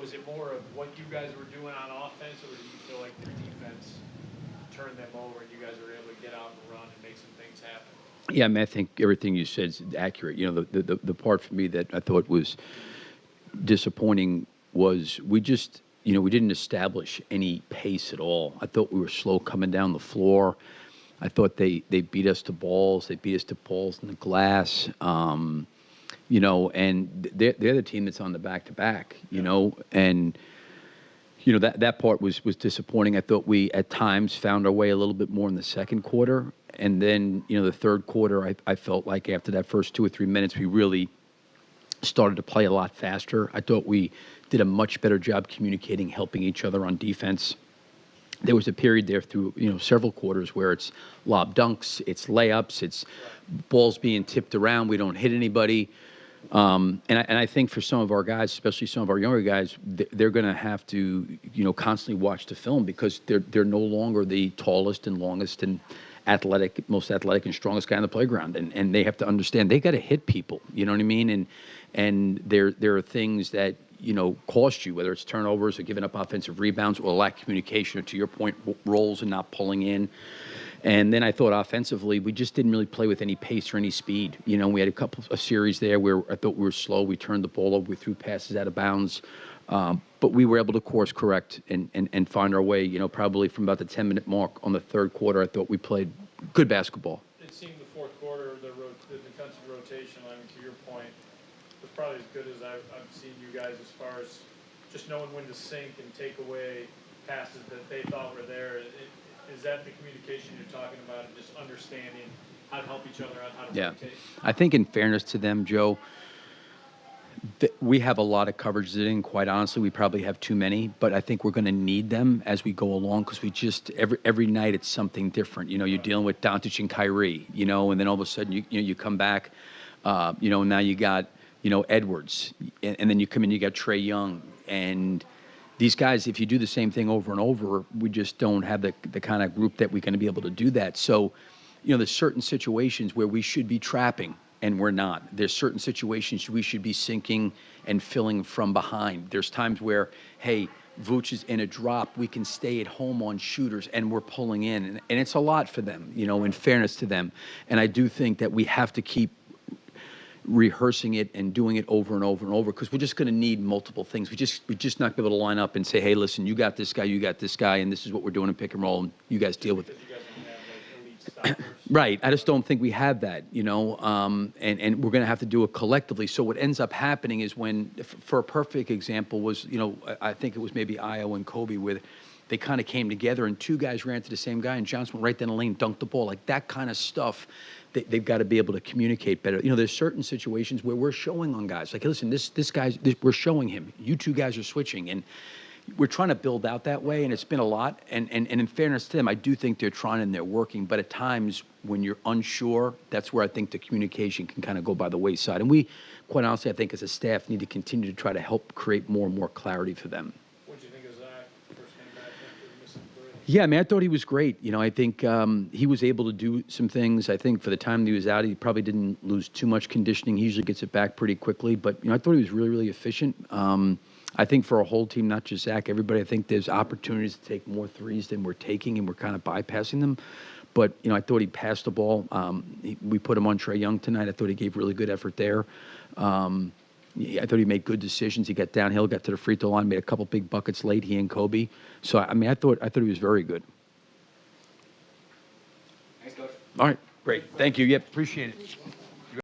was it more of what you guys were doing on offense, or do you feel like the defense turned them over and you guys were able to get out and run and make some things happen? Yeah, I mean, I think everything you said is accurate. You know, the part for me that I thought was disappointing was we just, we didn't establish any pace at all. I thought we were slow coming down the floor. I thought they beat us to balls. They beat us to balls in the glass. And they're the team that's on the back-to-back, and that part was disappointing. I thought we at times found our way a little bit more in the second quarter, and then the third quarter, I felt like after that first 2 or 3 minutes, we really started to play a lot faster. I thought we did a much better job communicating, helping each other on defense. There was a period there through several quarters where it's lob dunks, it's layups, it's balls being tipped around. We don't hit anybody. And I think for some of our guys, especially some of our younger guys, they're going to have to, constantly watch the film because they're no longer the tallest and longest and most athletic and strongest guy on the playground. And they have to understand they got to hit people. You know what I mean? And there are things that cost you, whether it's turnovers or giving up offensive rebounds or lack of communication, or to your point, rolls and not pulling in. And then I thought offensively, we just didn't really play with any pace or any speed. We had a series there where I thought we were slow. We turned the ball over. We threw passes out of bounds. But we were able to course correct and find our way, probably from about the 10-minute mark on the third quarter. I thought we played good basketball. It seemed the fourth quarter, the defensive rotation, I mean, to your point, was probably as good as I've seen you guys as far as just knowing when to sink and take away passes that they thought were there. Is that the communication you're talking about, and just understanding how to help each other out, how to rotate? I think in fairness to them, Joe, we have a lot of coverages in. Quite honestly, we probably have too many, but I think we're going to need them as we go along because we just every night it's something different. You're dealing with Doncic and Kyrie, and then all of a sudden you come back, now you got Edwards, and then you come in, you got Trae Young, and these guys, if you do the same thing over and over, we just don't have the kind of group that we're going to be able to do that. So, there's certain situations where we should be trapping, and we're not. There's certain situations we should be sinking and filling from behind. There's times where, hey, Vooch is in a drop, we can stay at home on shooters, and we're pulling in. And it's a lot for them, in fairness to them. And I do think that we have to keep rehearsing it and doing it over and over and over because we're just going to need multiple things. We just not be able to line up and say, hey, listen, you got this guy, and this is what we're doing in pick and roll, and you guys deal with it. You guys don't have like elite stoppers. Right. I just don't think we have that, and we're going to have to do it collectively. So what ends up happening is for a perfect example was, I think it was maybe Io and Kobe where they kind of came together and two guys ran to the same guy and Johnson went right down the lane, dunked the ball. Like that kind of stuff, they've got to be able to communicate better. There's certain situations where we're showing on guys. Like, listen, this guy's, we're showing him. You two guys are switching. And we're trying to build out that way, and it's been a lot. And in fairness to them, I do think they're trying and they're working. But at times, when you're unsure, that's where I think the communication can kind of go by the wayside. And we, quite honestly, I think as a staff, need to continue to try to help create more and more clarity for them. What did you think of Zach first came back after missing 3? Yeah, I mean, I thought he was great. I think he was able to do some things. I think for the time that he was out, he probably didn't lose too much conditioning. He usually gets it back pretty quickly. But, I thought he was really, really efficient. I think for a whole team, not just Zach, everybody, I think there's opportunities to take more threes than we're taking, and we're kind of bypassing them. But, I thought he passed the ball. We put him on Trae Young tonight. I thought he gave really good effort there. I thought he made good decisions. He got downhill, got to the free throw line, made a couple big buckets late, he and Kobe. So, I mean, I thought he was very good. Thanks, Coach. All right, great. Thank you. Yep, appreciate it.